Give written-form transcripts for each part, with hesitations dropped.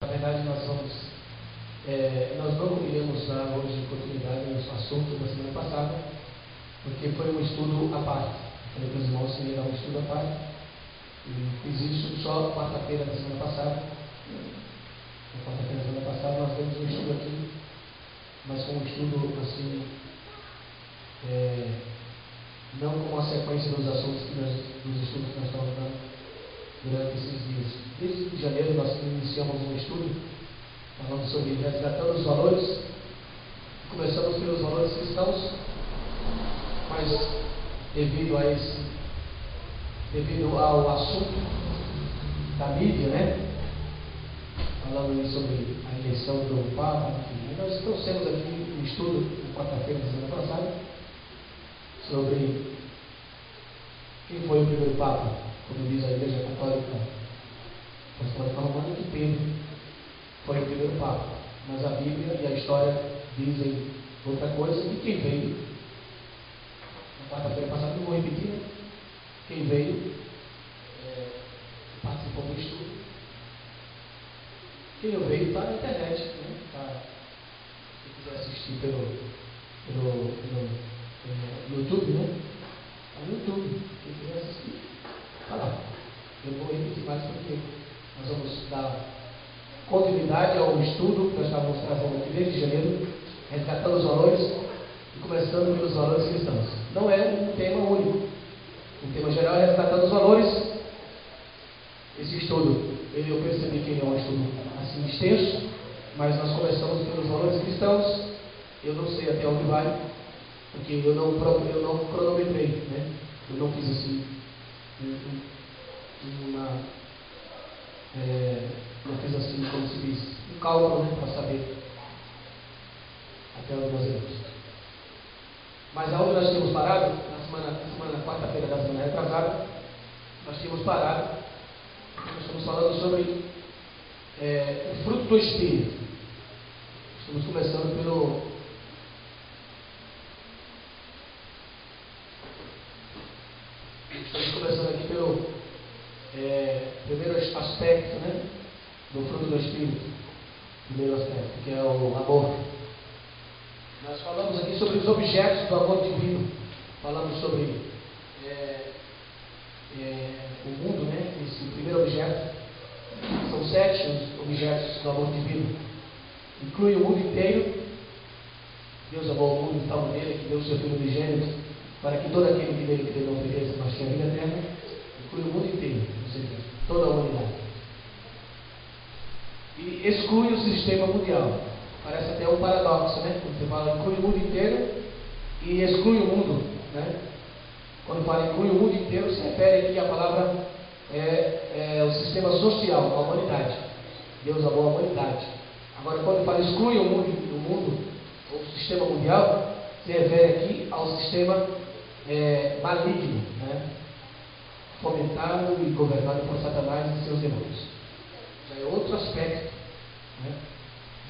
Na verdade, nós não iremos dar hoje continuidade ao assunto da semana passada, porque foi um estudo à parte. Falei para os irmãos que ia dar um estudo à parte, e fiz isso só quarta-feira da semana passada. Na quarta-feira da semana passada nós temos um estudo aqui, mas foi um estudo assim, não como a sequência dos assuntos dos estudos que nós estamos dando durante esses dias. Desde janeiro nós iniciamos um estudo falando sobre resgatando os valores. Começamos pelos valores cristãos, mas devido ao assunto da mídia, falando sobre a eleição do Papa, enfim, nós trouxemos aqui um estudo na quarta-feira da semana passada sobre quem foi o primeiro Papa, como diz a Igreja Católica Apostólica Romana, que Pedro foi o primeiro Papa, mas a Bíblia e a história dizem outra coisa, e quem veio, na quarta-feira passada, não vou repetir, quem veio, participou do estudo, quem não veio está na internet, se quiser assistir pelo YouTube, está no YouTube, quem quiser assistir, está lá. Eu não vou repetir mais porque nós vamos dar continuidade ao estudo que nós estávamos trazendo aqui desde janeiro, resgatando os valores e começando pelos valores cristãos. Não é um tema único. O tema geral é resgatando os valores. Esse estudo, eu percebi que ele é um estudo assim extenso, mas nós começamos pelos valores cristãos. Eu não sei até onde vai, porque eu não cronometrei, eu não fiz assim não fiz assim, como se diz, um cálculo, para saber até onde nós iremos. Mas aonde nós tínhamos parado, na quarta-feira da semana retrasada, nós tínhamos parado, nós estamos falando sobre o fruto do Espírito. Estamos começando aqui pelo primeiro aspecto, do fruto do Espírito. Primeiro aspecto, que é o amor. Nós falamos aqui sobre os objetos do amor divino. Falamos sobre o mundo, esse primeiro objeto. São 7 os objetos do amor divino. Inclui o mundo inteiro. Deus amou o mundo de tal maneira que deu o seu Filho unigênito, para que todo aquele que nele crê não pereça, mas tenha vida eterna. Inclui o mundo inteiro, ou seja, toda a humanidade. E exclui o sistema mundial. Parece até um paradoxo, quando você fala inclui o mundo inteiro e exclui o mundo, Quando fala inclui o mundo inteiro, se refere aqui à palavra o sistema social, a humanidade. Deus amou a humanidade. Agora, quando fala exclui o mundo, ou o sistema mundial, se refere aqui ao sistema maligno, fomentado e governado por Satanás e seus demônios. Já é outro aspecto,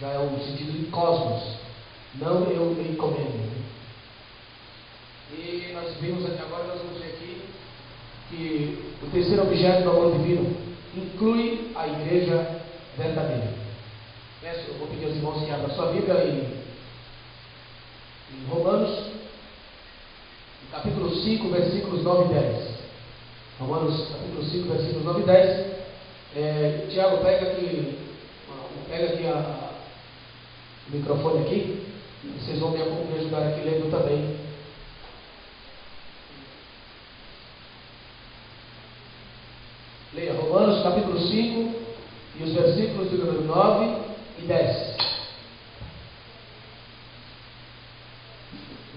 já é o sentido de cosmos, não eu encomendo. E nós vimos aqui agora, nós vamos ver aqui que o terceiro objeto do amor divino inclui a igreja verdadeira. Eu vou pedir aos irmãos que abram a sua Bíblia em Romanos, capítulo 5, versículos 9 e 10. Romanos, capítulo 5, versículos 9 e 10. Tiago, pega aqui o microfone aqui. Vocês vão me ajudar aqui lendo também. Leia Romanos, capítulo 5, e os versículos de número 9 e 10.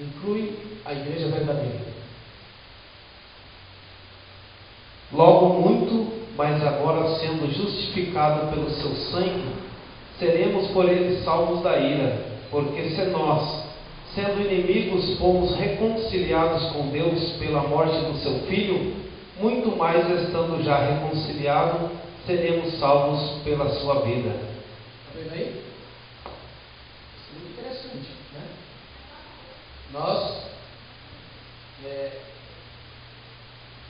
Inclui a igreja verdadeira. Logo muito, mas agora sendo justificado pelo seu sangue, seremos por ele salvos da ira, porque se nós, sendo inimigos, fomos reconciliados com Deus pela morte do seu Filho, muito mais estando já reconciliados, seremos salvos pela sua vida. Está vendo aí? Isso é muito interessante, Nós,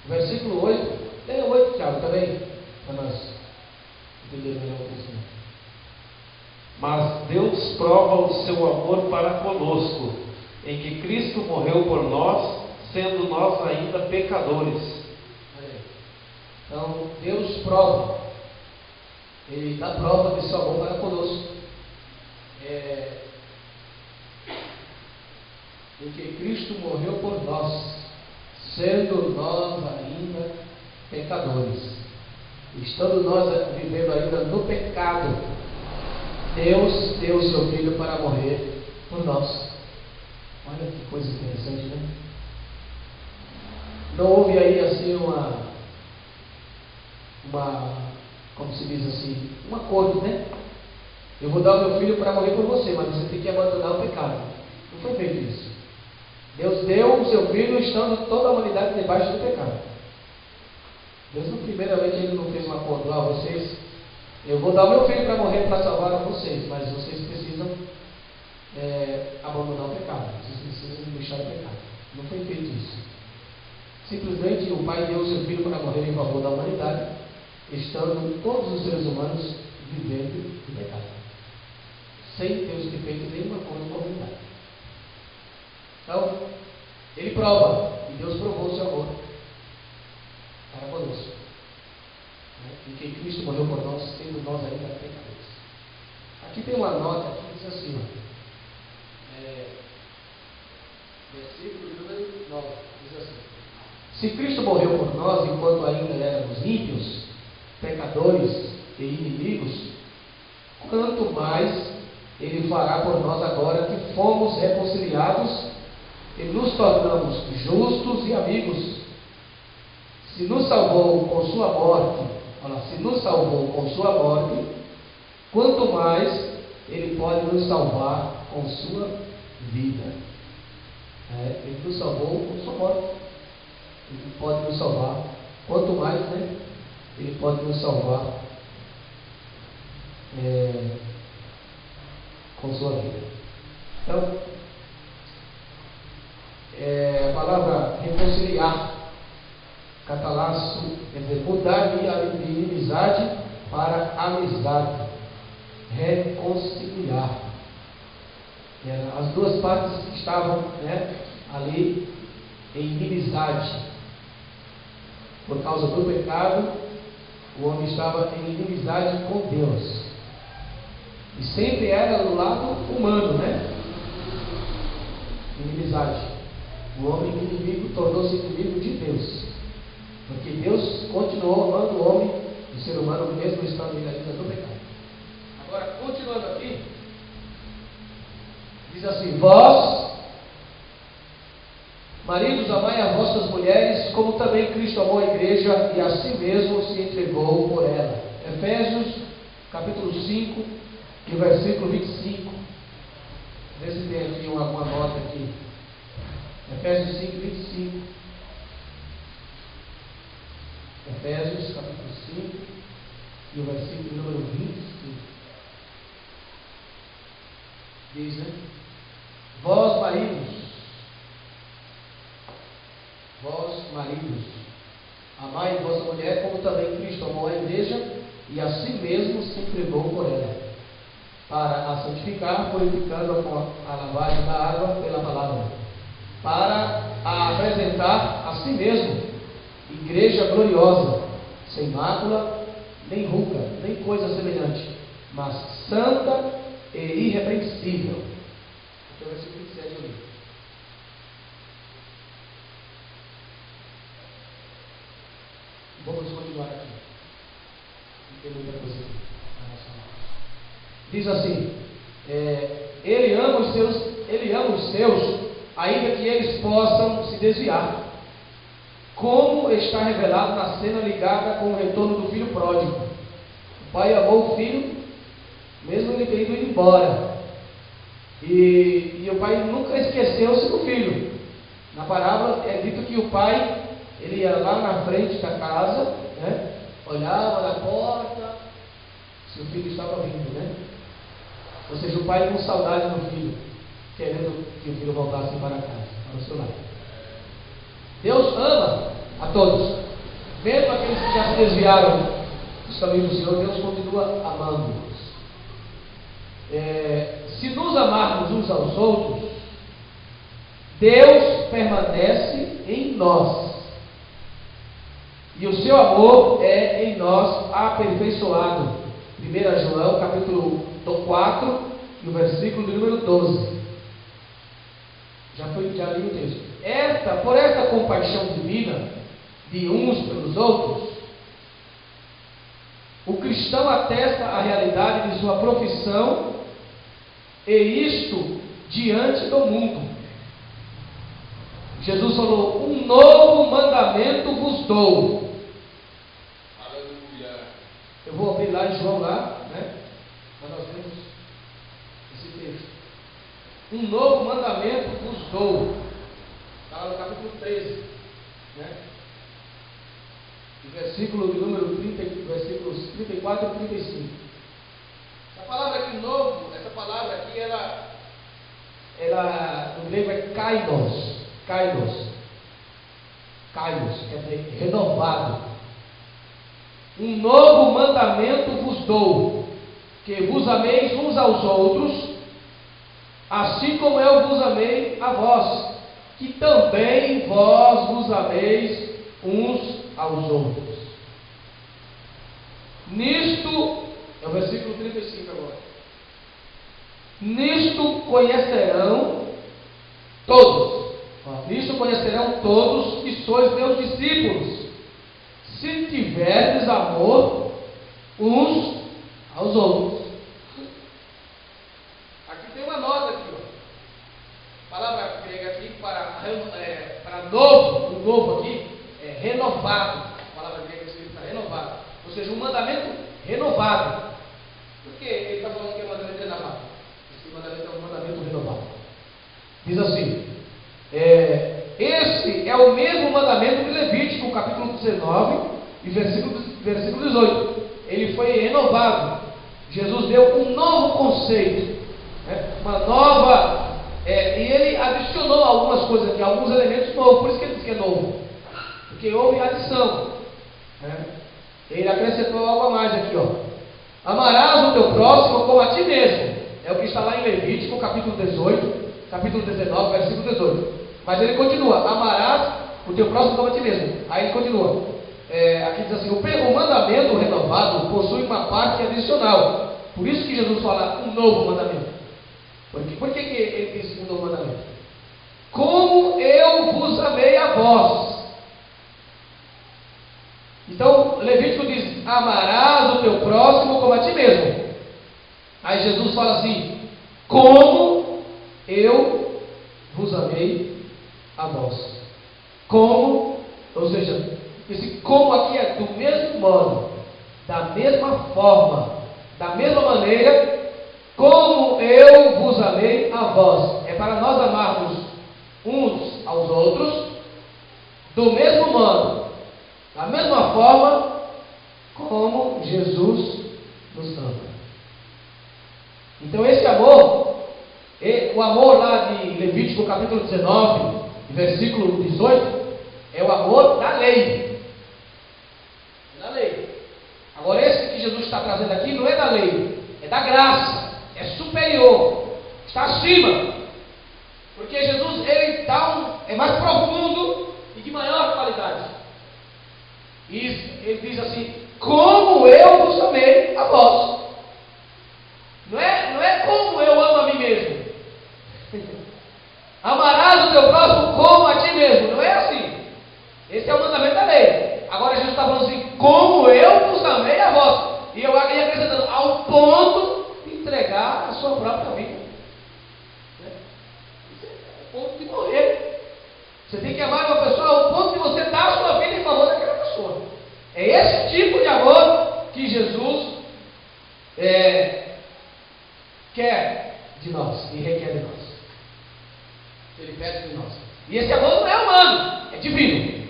versículo 8, leia 8, Tiago, também, para nós entender melhor o que Mas Deus prova o seu amor para conosco, em que Cristo morreu por nós, sendo nós ainda pecadores. Então, Deus prova, Ele dá prova desse amor para conosco, em que Cristo morreu por nós, sendo nós ainda pecadores. Estando nós vivendo ainda no pecado, Deus deu o seu Filho para morrer por nós. Olha que coisa interessante, né? Não houve aí assim como se diz assim, um acordo, né? Eu vou dar o meu filho para morrer por você, mas você tem que abandonar o pecado. Não foi feito isso. Deus deu o seu filho estando toda a humanidade debaixo do pecado. Deus, primeiramente, Ele não fez um acordo. Vocês, eu vou dar o meu filho para morrer para salvar a vocês, mas vocês precisam abandonar o pecado. Vocês precisam deixar o pecado. Não foi feito isso. Simplesmente o Pai deu o seu filho para morrer em favor da humanidade, estando todos os seres humanos vivendo em pecado, sem Deus ter feito nenhuma coisa com a humanidade. Então, Ele prova, e Deus provou o seu amor para conosco, em que Cristo morreu por nós, sendo nós ainda pecadores. Aqui tem uma nota que diz assim, versículo número 9, diz assim: se Cristo morreu por nós enquanto ainda éramos ímpios, pecadores e inimigos, quanto mais Ele fará por nós agora que fomos reconciliados e nos tornamos justos e amigos. Se nos salvou com sua morte, quanto mais Ele pode nos salvar com sua vida. Ele nos salvou com sua morte. Ele pode nos salvar, quanto mais, né? Ele pode nos salvar com sua vida. Então, a palavra reconciliar, catalasso, quer dizer, mudar de inimizade para amizade, reconciliar. As duas partes estavam, ali em inimizade. Por causa do pecado, o homem estava em inimizade com Deus. E sempre era do lado humano, Inimizade. O homem inimigo tornou-se inimigo de Deus. Porque Deus continuou amando o homem, o ser humano, mesmo estando ainda no pecado. Agora, continuando aqui, diz assim: vós, maridos, amai as vossas mulheres, como também Cristo amou a igreja e a si mesmo se entregou por ela. Efésios, capítulo 5, e versículo 25. Vê se tem aqui uma nota aqui. Efésios 5, 25. Efésios, capítulo 5, e o versículo número 25. Diz, vós maridos, amai vossa mulher, como também Cristo amou a igreja e a si mesmo se entregou por ela, para a santificar, purificando-a com a lavagem da água pela palavra, para a apresentar a si mesmo igreja gloriosa, sem mácula, nem ruga, nem coisa semelhante, mas santa e irrepreensível. Então, o versículo 27 ali. Vamos continuar aqui. Não tem muita coisa aqui. Diz assim: Ele ama os seus, ainda que eles possam se desviar. Como está revelado na cena ligada com o retorno do filho pródigo. O pai amou o filho, mesmo ele tendo ido embora. E o pai nunca esqueceu-se do filho. Na parábola é dito que o pai, ele ia lá na frente da casa, olhava na porta, se o filho estava vindo, Ou seja, o pai com saudade do filho, querendo que o filho voltasse para casa, para o seu lar. Deus ama a todos, mesmo aqueles que já se desviaram dos caminhos do Senhor. Deus continua amando-os. uns aos outros, Deus permanece em nós. E o seu amor é em nós aperfeiçoado. 1 João, capítulo 4, e o versículo de número 12. Já li o texto. Por esta compaixão divina de uns pelos outros, o cristão atesta a realidade de sua profissão, e isto diante do mundo. Jesus falou: um novo mandamento vos dou. Aleluia. Eu vou abrir lá em João, lá, né? Mas nós vemos esse texto. Um novo mandamento vos dou. Está lá no capítulo 13, né? Versículo de número 30, versículos 34 e 35. A palavra aqui novo, essa palavra aqui, ela no grego é kainos, quer dizer renovado. Um novo mandamento vos dou, que vos ameis uns aos outros, assim como eu vos amei a vós, que também vós vos ameis uns aos outros. Nisto, é o versículo 35 agora. Nisto conhecerão todos que sois meus discípulos, se tiverdes amor uns aos outros. Aqui tem uma nota aqui, ó. A palavra grega aqui para novo, o novo aqui é renovado. A palavra grega significa renovado, ou seja, um mandamento renovado. Por que ele está falando que é um mandamento renovado? Esse mandamento é um mandamento renovado. Diz assim: esse é o mesmo mandamento de Levítico, capítulo 19, e versículo 18. Ele foi renovado. Jesus deu um novo conceito, né? Uma nova. E ele adicionou algumas coisas aqui, alguns elementos novos. Por isso que ele diz que é novo, porque houve adição, né? Ele acrescentou algo a mais aqui, ó. Amarás o teu próximo como a ti mesmo. É o que está lá em Levítico, capítulo 18, capítulo 19, versículo 18. Mas ele continua: amarás o teu próximo como a ti mesmo. Aí ele continua. Aqui diz assim: o mandamento renovado possui uma parte adicional. Por isso que Jesus fala um novo mandamento. Por que ele diz um novo mandamento? Como eu vos amei a vós. Então, Levítico diz: amarás o teu próximo como a ti mesmo. Aí Jesus fala assim: como eu vos amei a vós. Como, ou seja, esse como aqui é do mesmo modo, da mesma forma, da mesma maneira, como eu vos amei a vós. É para nós amarmos uns aos outros do mesmo modo, da mesma forma como Jesus nos ama. Então esse amor, o amor lá de Levítico capítulo 19, versículo 18, é o amor da lei. É da lei. Agora esse que Jesus está trazendo aqui não é da lei, é da graça, é superior, está acima. Porque Jesus é mais profundo e de maior qualidade. Ele diz assim: como eu vos amei a vós. Não é como eu amo a mim mesmo. Amarás o teu próximo como a ti mesmo. Não é assim. Esse é o mandamento da lei. Agora Jesus está falando assim: como eu vos amei a vós. E eu ia acrescentando: ao ponto de entregar a sua própria vida. Ao ponto de morrer. Você tem que amar uma pessoa ao ponto de você dar a sua vida em favor daquela pessoa. É esse tipo de amor que Jesus quer de nós e requer de nós. Ele pede de nós. E esse amor não é humano, é divino.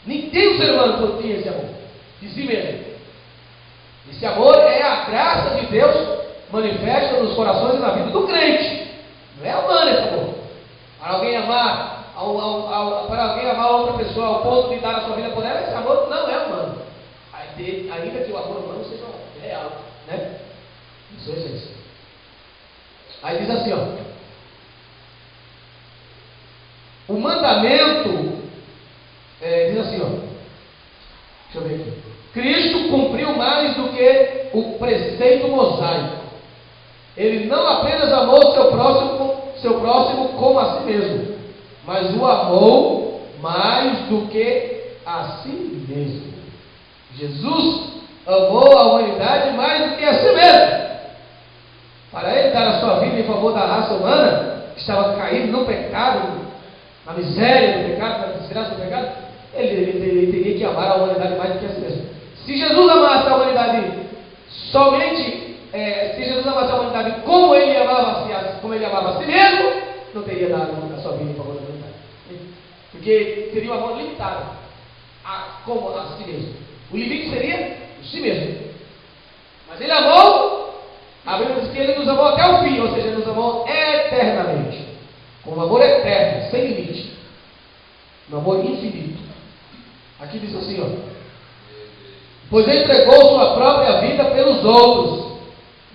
Nenhum ser humano tinha esse amor de si mesmo. Esse amor é a graça de Deus manifesta nos corações e na vida do crente. Não é humano esse amor. Para alguém amar outra pessoa ao ponto de dar a sua vida por ela, esse amor não é humano. Ainda que o amor humano seja real, né? Isso é essência. Aí diz assim, ó. O mandamento, diz assim, ó. Deixa eu ver aqui. Cristo cumpriu mais do que o preceito mosaico. Ele não apenas amou seu próximo como a si mesmo, mas o amou mais do que a si mesmo. Jesus amou a humanidade mais do que a si mesmo. Para ele dar a sua vida em favor da raça humana, que estava caída no pecado, na miséria do pecado, na desgraça do pecado, ele teria que amar a humanidade mais do que a si mesmo. Se Jesus amasse a humanidade somente, se Jesus amasse a humanidade como ele amava a si mesmo, não teria dado a sua vida em favor da humanidade. Porque seria um amor limitado como a si mesmo. O limite seria o si mesmo. Mas ele amou, a Bíblia diz que ele nos amou até o fim, ou seja, ele nos amou eternamente. Com um amor eterno, sem limite. Um amor infinito. Aqui diz assim, ó. Pois entregou sua própria vida pelos outros.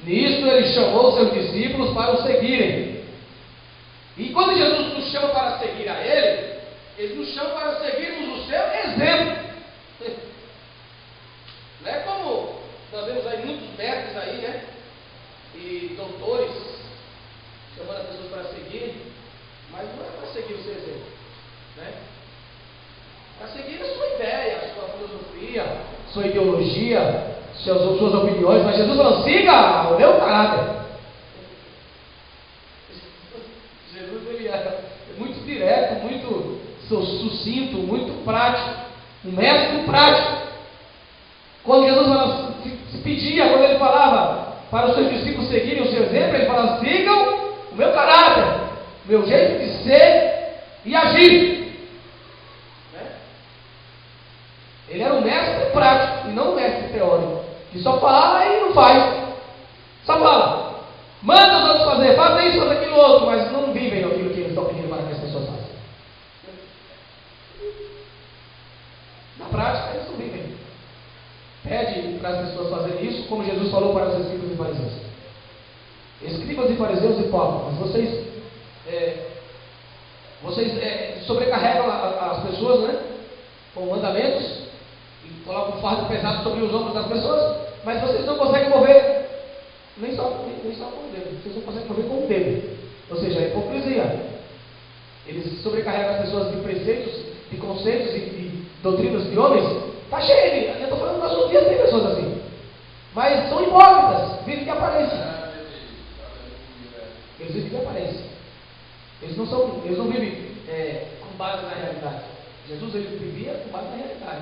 Nisto ele chamou seus discípulos para o seguirem. E quando Jesus nos chama para seguir a ele nos chama para seguirmos o seu exemplo. Não é como nós vemos aí muitos mestres aí, né? E doutores chamando as pessoas para seguirem, mas não é para seguir o seu exemplo, né? Para seguir a sua ideia, a sua filosofia, sua ideologia, suas opiniões, mas Jesus falou, siga o meu caráter. Jesus ele é muito direto, muito sucinto, muito prático, um mestre prático. Quando Jesus se pedia, quando ele falava para os seus discípulos seguirem o seu exemplo, ele falava, sigam o meu caráter, o meu jeito de ser e agir. Ele era um mestre prático e não um mestre teórico, que só fala e não faz. Só fala. Manda os outros fazer, faz isso, faz aquilo outro, mas não vivem aquilo que eles estão pedindo para que as pessoas façam. Na prática, eles não vivem. Pede para as pessoas fazerem isso, como Jesus falou para os escribas e fariseus. Escribas e fariseus hipócritas, vocês sobrecarregam as pessoas, né, com mandamentos, e colocam um fardo pesado sobre os ombros das pessoas, mas vocês não conseguem mover nem só com o dedo, vocês não conseguem mover com o dedo. Ou seja, a hipocrisia. Eles sobrecarregam as pessoas de preceitos, de conceitos e de doutrinas de homens. Está cheio, eu estou falando das dias, tem pessoas assim, mas são hipócritas, vivem de aparência. Eles vivem de aparência. Eles não vivem com base na realidade. Jesus ele vivia com base na realidade.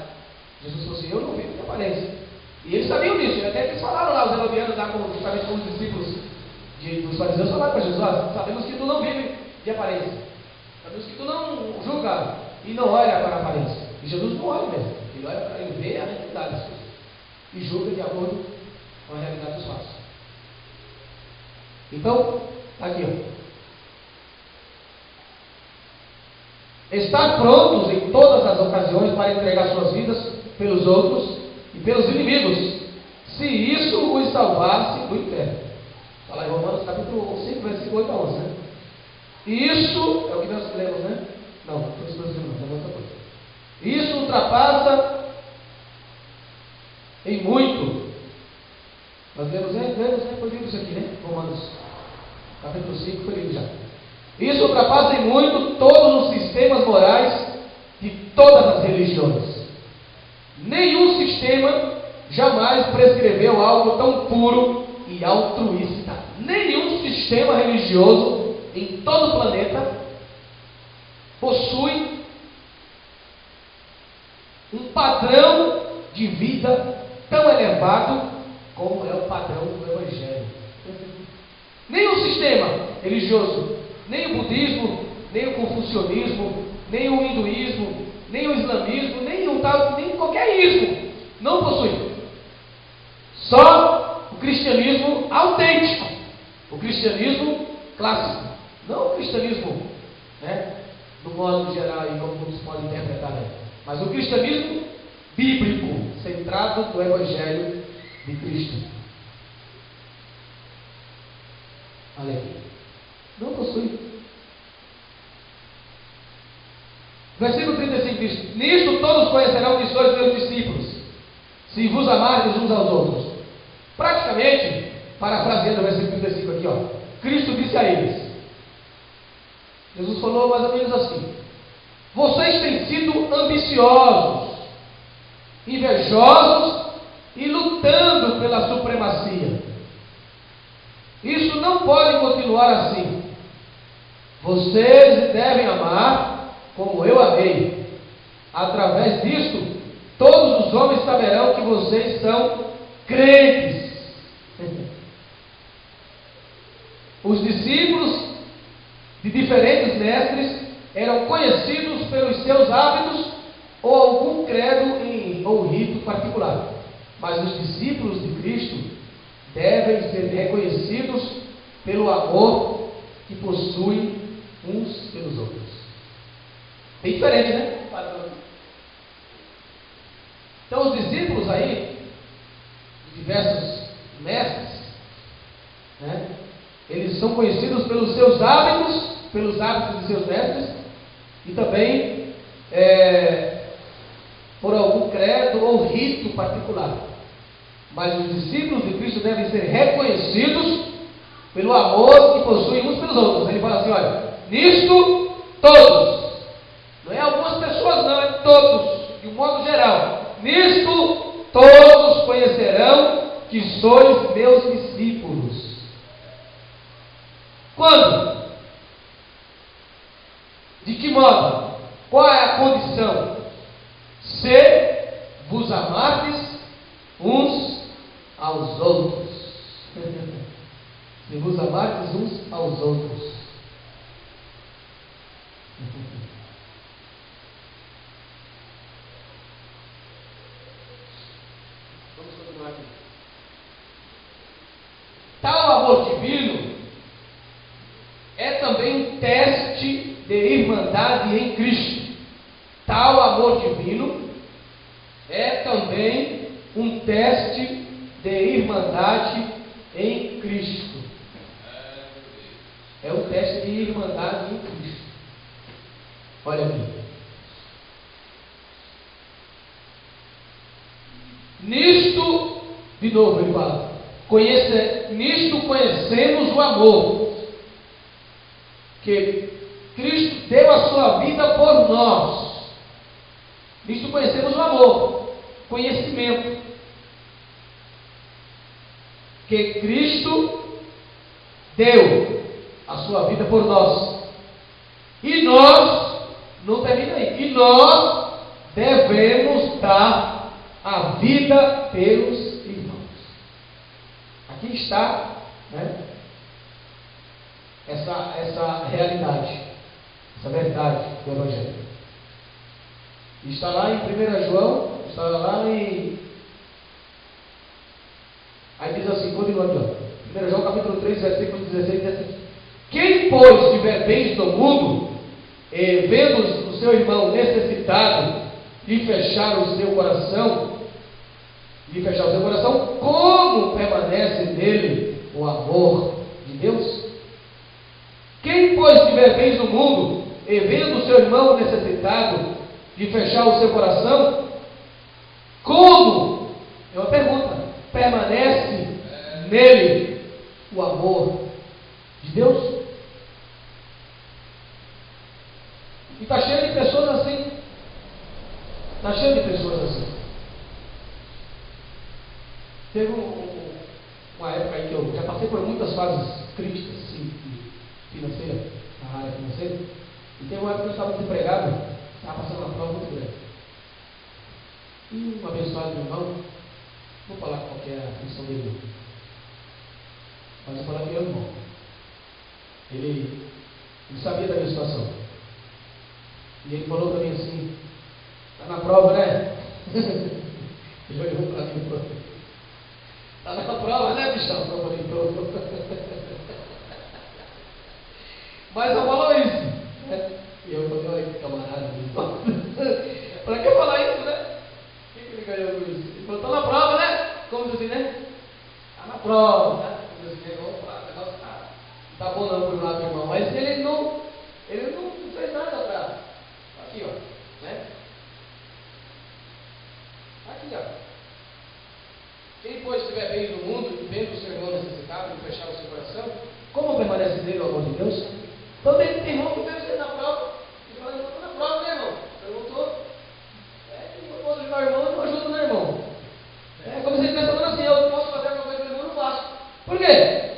Jesus falou assim, eu não vivo de aparência. E eles sabiam disso, até que eles falaram lá, os herodianos, justamente com os discípulos dos fariseus, falaram para Jesus, sabemos que tu não vive de aparência. Sabemos que tu não julga e não olha para a aparência. E Jesus não olha mesmo, ele olha para ele ver a realidade das coisas. E julga de acordo com a realidade dos fatos. Então, aqui ó. Estar prontos em todas as ocasiões para entregar suas vidas pelos outros e pelos inimigos, se isso os salvasse do inferno. Fala em Romanos capítulo 5, versículo 8 a 11, né? Isso é o que nós lemos, né? Não, não é outra coisa. Isso ultrapassa em muito. Nós lemos, foi lido isso aqui, né? Romanos capítulo 5, foi lido já. Isso ultrapassa em muito todos os sistemas morais de todas as religiões. Nenhum sistema jamais prescreveu algo tão puro e altruísta. Nenhum sistema religioso em todo o planeta possui um padrão de vida tão elevado como é o padrão do Evangelho. Nenhum sistema religioso, nem o budismo, nem o confucionismo, nem o hinduísmo, nem o islamismo, nem qualquer ismo não possui. Só o cristianismo autêntico, o cristianismo clássico, não o cristianismo, né, do modo geral e como muitos podem interpretar, mas o cristianismo bíblico, centrado no Evangelho de Cristo. Olha aqui. Não possui. Versículo 35 diz: nisto todos conhecerão que sois meus discípulos, se vos amardes uns aos outros. Praticamente, parafraseando o versículo 35 aqui, Cristo disse a eles, Jesus falou mais ou menos assim: vocês têm sido ambiciosos, invejosos e lutando pela supremacia. Isso não pode continuar assim. Vocês devem amar como eu amei. Através disto, todos os homens saberão que vocês são crentes. Os discípulos de diferentes mestres eram conhecidos pelos seus hábitos ou algum credo ou rito particular. Mas os discípulos de Cristo devem ser reconhecidos pelo amor que possuem uns pelos outros. Bem diferente, né? Então os discípulos aí, de diversos mestres, né? Eles são conhecidos pelos seus hábitos, pelos hábitos de seus mestres, e também por algum credo ou rito particular. Mas os discípulos de Cristo devem ser reconhecidos pelo amor que possuem uns pelos outros. Ele fala assim: olha, nisto todos, não é algumas pessoas não, é todos, de um modo geral, nisto todos conhecerão que sois meus discípulos. Quando? De que modo? Qual é a condição? Se vos amardes uns aos outros. Se vos amardes uns aos outros. Vamos continuar aqui. Tal amor divino é também um teste de irmandade em Cristo. Tal amor divino é também um teste de irmandade em Cristo. É um teste de irmandade em Cristo. Olha aqui. Nisto, de novo ele fala, nisto conhecemos o amor que Cristo deu a sua vida por nós. Nisto conhecemos o amor, conhecimento que Cristo deu a sua vida por nós. E nós, não termina aí, e nós devemos dar a vida pelos irmãos. Aqui está, né, essa realidade, essa verdade do Evangelho. Está lá em 1 João, está lá em... Aí diz assim, continuando, 1 João capítulo 3, versículo 16, diz assim: quem, pois, tiver bens do mundo, e vendo o seu irmão necessitado, lhe fechar o seu coração, como permanece nele o amor de Deus? Quem, pois, tiver bens do mundo, e vendo o seu irmão necessitado, lhe fechar o seu coração, como? É uma pergunta. Permanece nele o amor de Deus? E está cheio de pessoas assim. Está cheio de pessoas assim. Teve uma época aí que eu já passei por muitas fases críticas, assim, financeira, na área financeira. E teve uma época que eu estava desempregado, estava passando uma prova muito grande. E um abençoado meu irmão, vou falar qual que é a função dele, mas eu vou falar que meu irmão. Ele sabia da minha situação. E ele falou para mim assim: está na prova, né? Ele olhou para mim e falou: está na prova, né, bichão? Eu falei: tô. Mas eu falo isso, né? E eu falei: olha que camarada, para que falar isso, né? O que ele ganhou com isso? Ele falou: está na prova, né? Como assim, né? Está na prova, né? O negócio está tá bom não por lado, irmão, mas ele não fez nada para. Aqui, ó, né? Aqui, ó. Quem, pois, estiver bem no mundo e vendo o seu irmão necessitado e fechar o seu coração, como permanece nele o amor de Deus? Então tem irmão que vê você na prova e fala, eu estou na prova, né, irmão? Eu não estou. Eu posso ajudar o irmão, eu não ajudo, né, irmão? É como se ele estivesse falando assim, eu posso fazer alguma coisa pelo irmão, eu não faço. Por quê?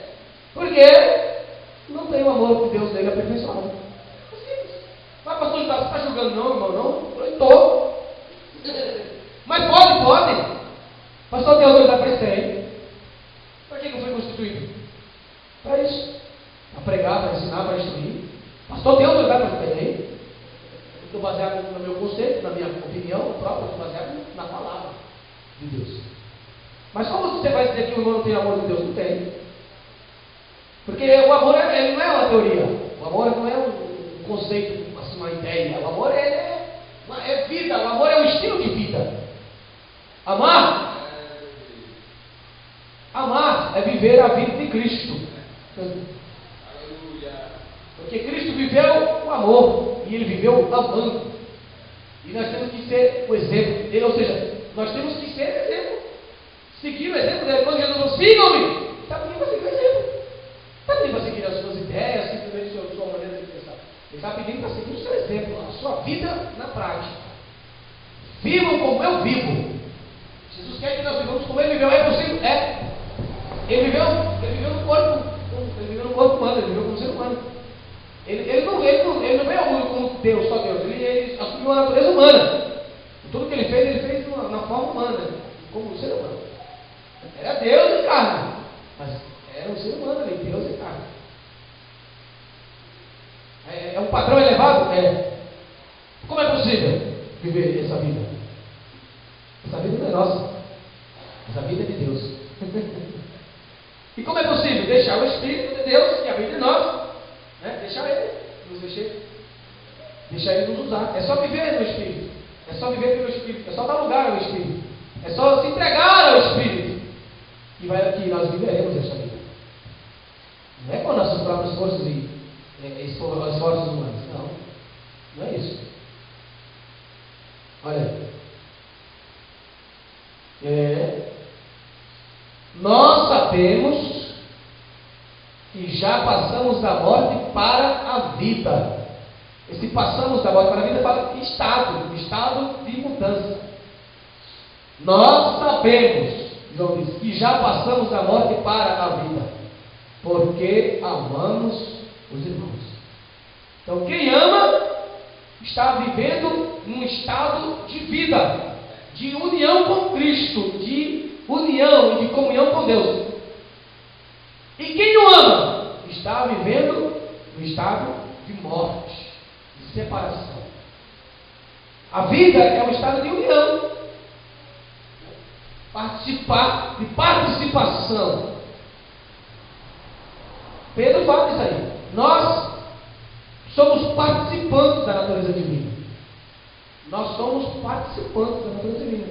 Porque não tem o amor que Deus nele aperfeiçoado. Mas pastor, você está julgando não, irmão? Não? Eu estou. Mas pode. Pastor, tem autoridade para isso aí. Para que não foi constituído? Para isso. Para pregar, para ensinar, para instruir. Pastor, tem autoridade para isso aí? Estou baseado no meu conceito, na minha opinião própria, estou baseado na palavra de Deus. Mas como você vai dizer que o irmão não tem amor de Deus? Não tem. Porque o amor ele não é uma teoria. O amor não é um conceito, assim, uma ideia. O amor é vida. O amor é um estilo de vida. Amar é viver a vida de Cristo. Porque Cristo viveu o amor e Ele viveu amando. E nós temos que ser o exemplo dele, ou seja, nós temos que ser exemplo. Seguir o exemplo dele. Quando Jesus falou, sigam-me, está pedindo para seguir o exemplo. Está pedindo para seguir as suas ideias, simplesmente a sua maneira de pensar. Ele está pedindo para seguir o seu exemplo, a sua vida na prática. Vivam como eu vivo. Jesus quer que nós vivamos como ele viveu. É possível? É. Ele viveu no corpo. Ele viveu no corpo humano, ele viveu como ser humano. Ele não veio como Deus, só Deus. Ele assumiu a natureza humana. Tudo que ele fez na forma humana, como um ser humano. Era Deus em carne, mas era um ser humano, ele Deus em carne. É um padrão elevado? É. Como é possível viver essa vida? Essa vida não é nossa. Essa vida é de Deus. E como é possível? Deixar o Espírito de Deus que habita em nós, né? Deixar Ele nos mexer, deixar Ele nos usar. É só viver no Espírito, é só viver pelo Espírito, é só dar lugar ao Espírito, é só se entregar ao Espírito que nós viveremos esta vida. Não é com nossas próprias forças e esforços humanos, não é isso. Olha aí. Nós sabemos que já passamos da morte para a vida. Esse passamos da morte para a vida para estado de mudança. Nós sabemos, João diz, que já passamos da morte para a vida, porque amamos os irmãos. Então quem ama está vivendo num estado de vida, de união com Cristo, de união e de comunhão com Deus. E quem não ama está vivendo no estado de morte, de separação. A vida é um estado de união, de participação. Pedro fala isso aí. Nós somos participantes da natureza divina. Nós somos participantes da natureza divina.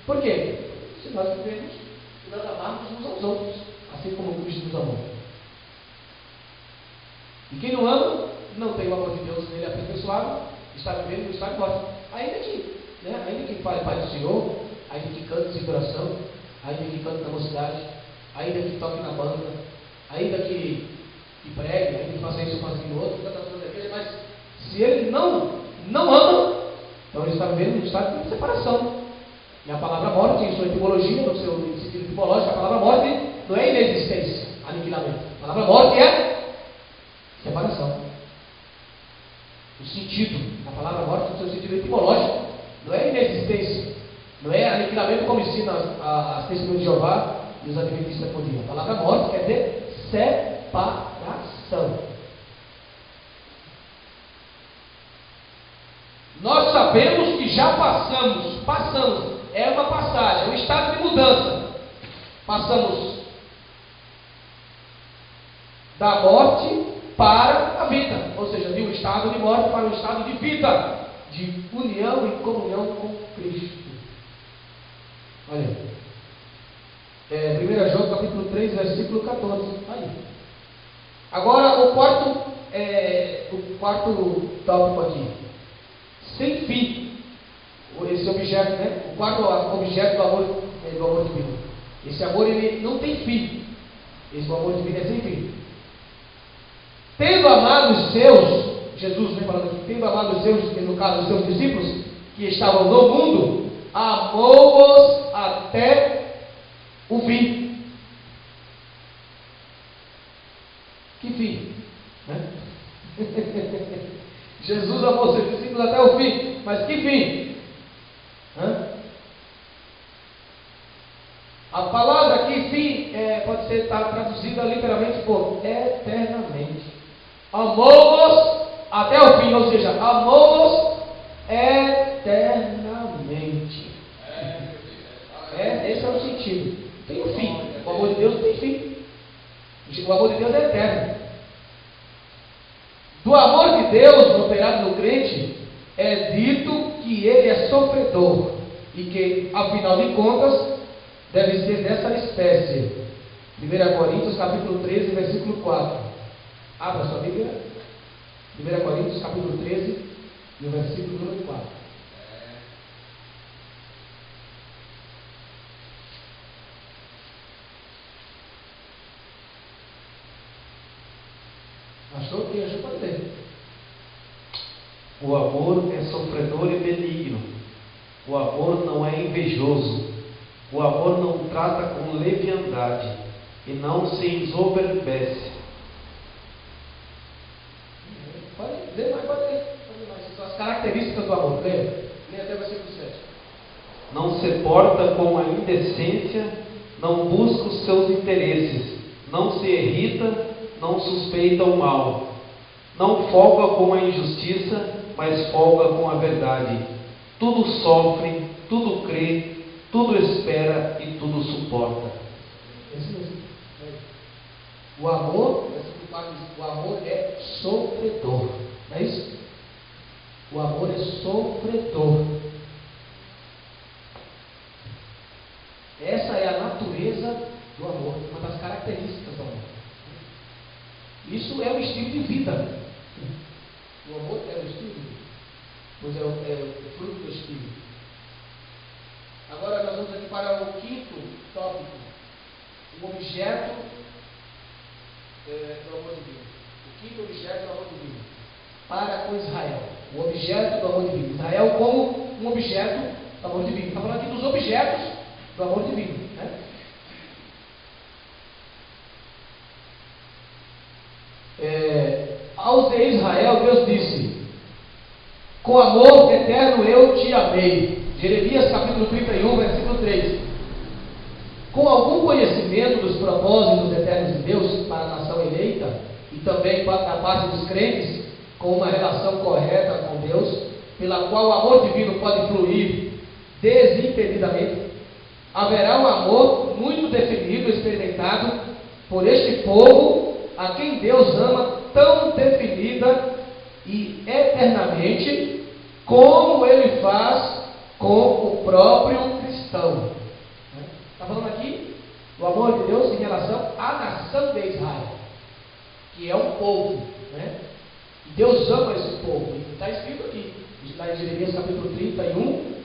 Por quê? Se nós vivemos, se nós amarmos uns aos outros, assim como Cristo nos amou. E quem não ama, não tem o amor de Deus nele aperfeiçoado, está vivendo no estado de morte. Ainda que fale Pai do Senhor, ainda que cante sem coração, ainda que cante na mocidade, ainda que toque na banda, ainda que pregue, ainda que faça isso, faça aquilo outro, canta toda a igreja, mas se ele não ama, então ele está vivendo no estado de separação. E a palavra morte, em sua etimologia, no seu sentido etimológico, a palavra morte não é inexistência, aniquilamento. A palavra morte é separação. O sentido da palavra morte, no seu sentido etimológico, não é inexistência, não é aniquilamento como ensina as testemunhas de Jeová e os adventistas por dia. A palavra morte quer dizer separação. Nós sabemos que já passamos, é uma passagem, é um estado de mudança. Passamos da morte para a vida, ou seja, de um estado de morte para um estado de vida, de união e comunhão com Cristo. Olha aí. 1 João capítulo 3, versículo 14. Aí. Agora, o quarto tópico aqui. Sem fim. Esse objeto, né? O quarto objeto do amor divino. Esse amor, ele não tem fim. Esse amor divino é sem fim. Tendo amado os seus, Jesus vem falando aqui, tendo amado os seus, no caso, os seus discípulos, que estavam no mundo, amou-os até o fim. Que fim? Né? Jesus amou seus discípulos até o fim. Mas que fim? A palavra aqui, fim, pode ser traduzida literalmente por eternamente. Amou-os até o fim, ou seja, amou-os eternamente. Esse é o sentido. Tem um fim. O amor de Deus não tem fim. O amor de Deus é eterno. Do amor de Deus operado no crente, é dito que ele é sofredor e que, afinal de contas, deve ser dessa espécie. 1 Coríntios capítulo 13, versículo 4. Abra sua Bíblia. 1 Coríntios capítulo 13, no versículo número 4. Achou que achou pode ler. O amor é sofredor e benigno. O amor não é invejoso. O amor não trata com leviandade e não se ensoberbece. Pode ler mais, pode ler. São as características do amor. Leia até o versículo 7. Não se porta com a indecência, não busca os seus interesses, não se irrita, não suspeita o mal, não folga com a injustiça, mas folga com a verdade. Tudo sofre, tudo crê, tudo espera e tudo suporta. Isso mesmo. O amor é sofredor. Não é isso? O amor é sofredor. Essa é a natureza do amor, uma das características do amor. Isso é o estilo de vida. O amor é o estilo de vida, pois é o fruto do Espírito. Agora nós vamos aqui para o quinto tópico, o objeto do amor divino. O quinto objeto do amor divino, para com Israel. O objeto do amor divino. Israel como um objeto do amor divino. Está falando aqui dos objetos do amor divino, né? Aos de Israel, Deus disse: com amor eterno eu te amei. Jeremias capítulo 31, versículo 3. Com algum conhecimento dos propósitos eternos de Deus para a nação eleita, e também da parte dos crentes, com uma relação correta com Deus, pela qual o amor divino pode fluir desimpedidamente, haverá um amor muito definido, experimentado por este povo, a quem Deus ama tão definida e eternamente, como Ele faz com o próprio cristão. Está falando aqui do amor de Deus em relação à nação de Israel, que é um povo, né? E Deus ama esse povo. E está escrito aqui, está em Jeremias capítulo 31,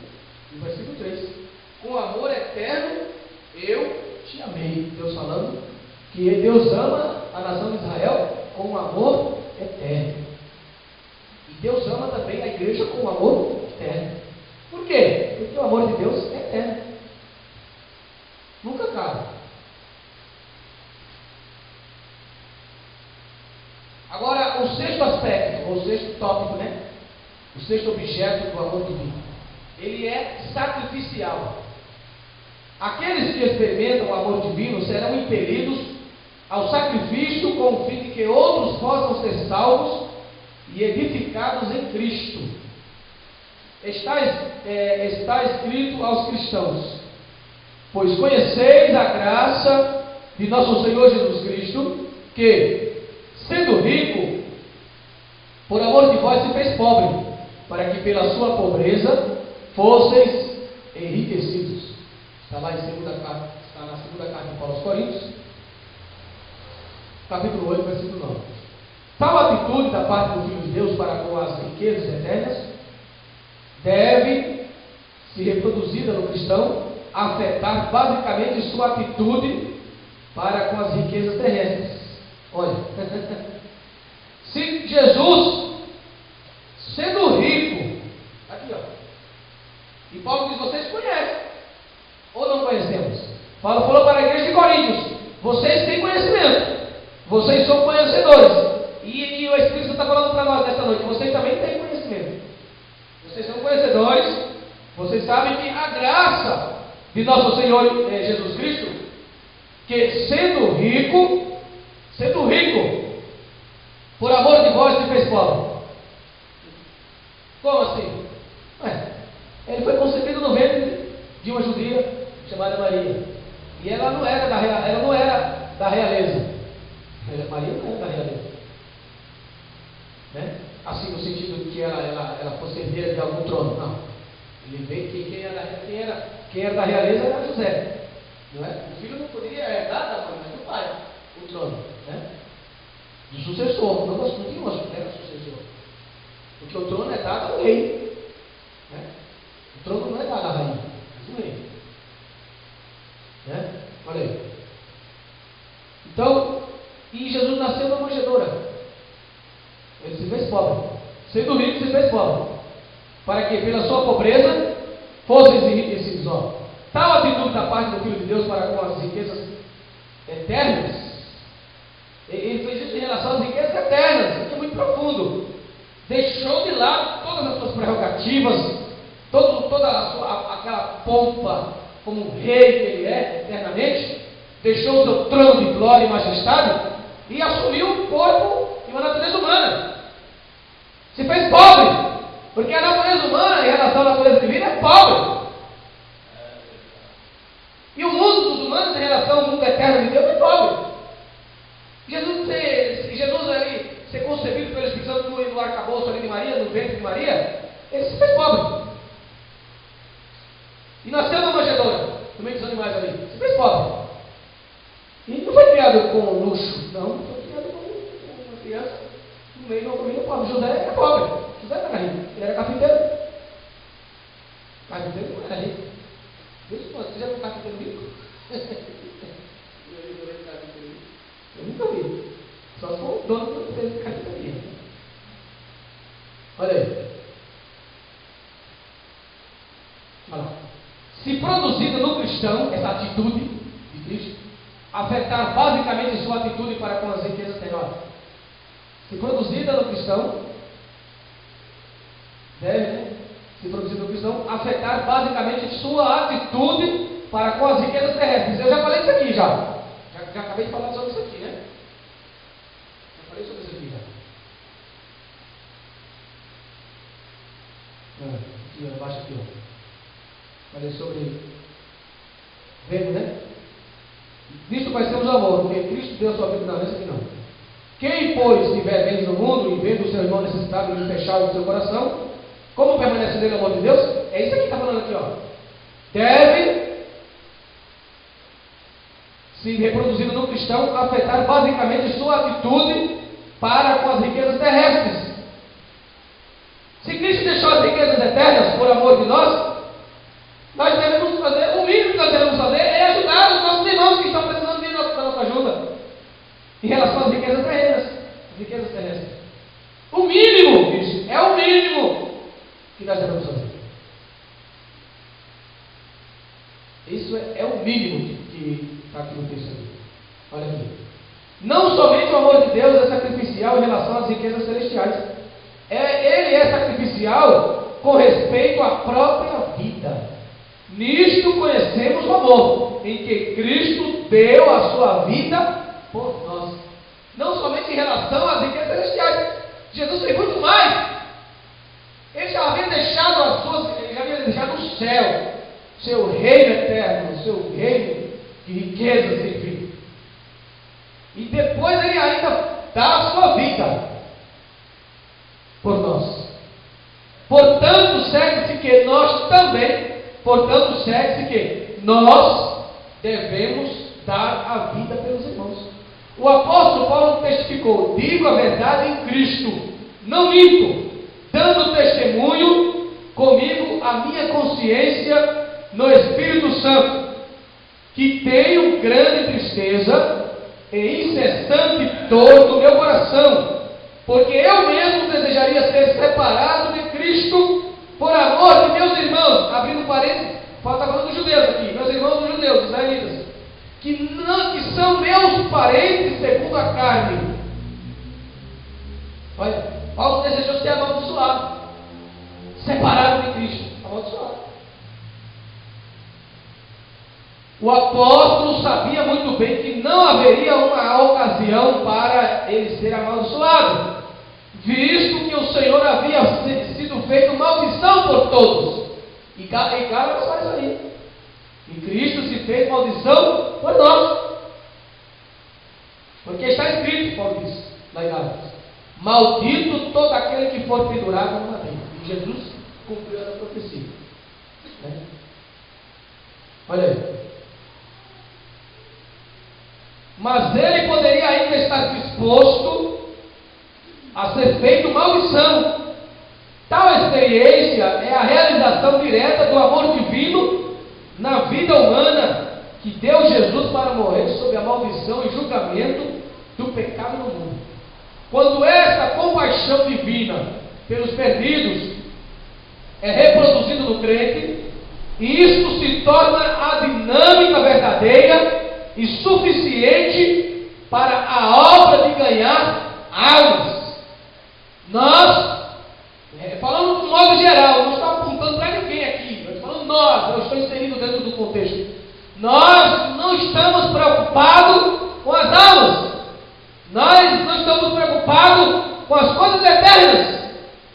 versículo 3. Com amor eterno eu te amei. Deus falando que Deus ama a nação de Israel com um amor eterno. E Deus ama também a igreja com um amor eterno. Por quê? Porque o amor de Deus é eterno. Nunca acaba. Agora, o sexto aspecto, ou o sexto tópico, né? O sexto objeto do amor divino. Ele é sacrificial. Aqueles que experimentam o amor divino serão impelidos ao sacrifício com o fim de que outros possam ser salvos e edificados em Cristo. Está escrito aos cristãos: pois conheceis a graça de nosso Senhor Jesus Cristo, que, sendo rico, por amor de vós se fez pobre, para que pela sua pobreza fosseis enriquecidos. Está lá na segunda carta de Paulo aos Coríntios. capítulo 8, versículo 9. Tal atitude da parte do Filho de Deus para com as riquezas eternas deve, se reproduzida no cristão, afetar basicamente sua atitude para com as riquezas terrestres. Olha, se Jesus, sendo rico, aqui ó, e Paulo diz, vocês conhecem, ou não conhecemos? Paulo falou para a igreja de Coríntios, vocês têm conhecimento, vocês são conhecedores, e o Espírito está falando para nós nesta noite, vocês também têm conhecimento, vocês são conhecedores, vocês sabem que a graça de nosso Senhor Jesus Cristo, que sendo rico, por amor de vós se fez pobre. Como assim? Ele foi concebido no ventre de uma judia chamada Maria, e ela não era da realeza. Maria não era da realeza, né? Assim, no sentido de que ela fosse herdeira de algum trono, não. Ele veio quem era da realeza era José, não é? O filho não poderia herdar da mãe, mas do pai, o trono, né? Do sucessor, não tinha uma sucessor, porque o trono é dado ao rei, né? O trono não é dado à rainha, mas ao rei, né? Olha aí. Então, e Jesus nasceu numa manjedoura, ele se fez pobre, sendo rico se fez pobre, para que pela sua pobreza fossem enriquecidos. Tal atitude da parte do Filho de Deus para com as riquezas eternas, ele fez isso em relação às riquezas eternas, que é muito profundo. Deixou de lado todas as suas prerrogativas, toda aquela pompa como um rei que ele é eternamente, deixou o seu trono de glória e majestade e assumiu um corpo e uma natureza humana. Se fez pobre, porque a natureza humana em relação à natureza divina é pobre. E o mundo dos humanos em relação ao mundo eterno de Deus é pobre. Jesus ali, ser concebido pelo Espírito Santo no arcabouço ali de Maria, no ventre de Maria, ele se fez pobre. E nasceu na manjedoura, no meio dos animais ali, se fez pobre. E não foi criado com luxo, não, foi criado como uma criança no meio de uma família pobre. José era pobre, José não era rico, ele era carpinteiro. Carpinteiro não era rico. Você já viu carpinteiro rico? Eu nunca vi. Só se for o dono da empresa de carpintaria. Olha aí. Olha lá. Se produzida no cristão, essa atitude de Cristo, afetar basicamente sua atitude para com as riquezas terrenas. Se produzida no cristão, deve, né? Se produzida no cristão, afetar basicamente sua atitude para com as riquezas terrestres. Eu já falei isso aqui já acabei de falar sobre isso aqui, né? Já falei sobre isso aqui já. Aqui, abaixo aqui, ó. Falei sobre vendo, né? Nisto conhecemos o amor, porque Cristo deu a sua vida na vez aqui não. Quem, pois, tiver bens no mundo e vendo o seu irmão necessitado de fechar o seu coração, como permanece nele o amor de Deus? É isso aqui que está falando aqui, ó. Deve, se reproduzindo no cristão, afetar basicamente sua atitude para com as riquezas terrestres. Se Cristo deixou as riquezas eternas por amor de nós devemos fazer, o mínimo que nós devemos fazer é ajudar os nossos irmãos que estão precisando da nossa ajuda em relação às riquezas terrestres. O mínimo, isso é o mínimo que nós devemos fazer. Isso é o mínimo que está aqui no texto aqui. Olha aqui. Não somente o amor de Deus é sacrificial em relação às riquezas celestiais. Ele é sacrificial com respeito à própria vida. Nisto conhecemos o amor, em que Cristo deu a sua vida por nós. Não somente em relação às riquezas celestiais. Jesus fez muito mais. Ele já havia deixado o céu, seu reino eterno, seu reino de riquezas sem fim. E depois ele ainda dá a sua vida por nós. Portanto, segue-se que nós devemos dar a vida pelos irmãos. O apóstolo Paulo testificou: digo a verdade em Cristo, não minto, dando testemunho comigo a minha consciência no Espírito Santo, que tenho grande tristeza e incessante dor no meu coração, porque eu mesmo desejaria ser separado de Cristo por amor de meus irmãos. Abrindo parênteses, Paulo está falando dos judeus aqui, meus irmãos judeus, israelitas, que são meus parentes segundo a carne. Olha, Paulo desejou ser amaldiçoado, separado de Cristo, amaldiçoado. O apóstolo sabia muito bem que não haveria uma ocasião para ele ser amaldiçoado, visto que o Senhor havia sido feito maldição por todos. E Gálatas faz isso aí. E Cristo se fez maldição por nós. Porque está escrito, Paulo diz, lá em Gálatas: maldito todo aquele que for pendurado no madeiro. E Jesus cumpriu essa profecia. Né? Olha aí. Mas ele poderia ainda estar disposto a ser feito maldição. Tal experiência é a realização direta do amor divino na vida humana, que deu Jesus para morrer sob a maldição e julgamento do pecado no mundo. Quando esta compaixão divina pelos perdidos é reproduzida no crente, e isto se torna a dinâmica verdadeira e suficiente para a obra de ganhar almas. Nós, falando de um modo geral, não estou apontando para ninguém aqui, eu estou falando nós, eu estou inserido dentro do contexto. Nós não estamos preocupados com as almas, nós não estamos preocupados com as coisas eternas,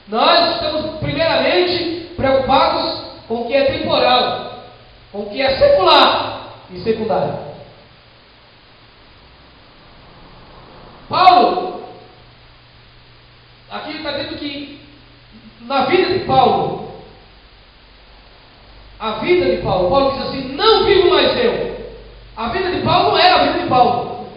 nós estamos primeiramente preocupados com o que é temporal, com o que é secular e secundário. Paulo, aqui está dizendo que na vida de Paulo, Paulo diz assim: não vivo mais eu. A vida de Paulo não era a vida de Paulo.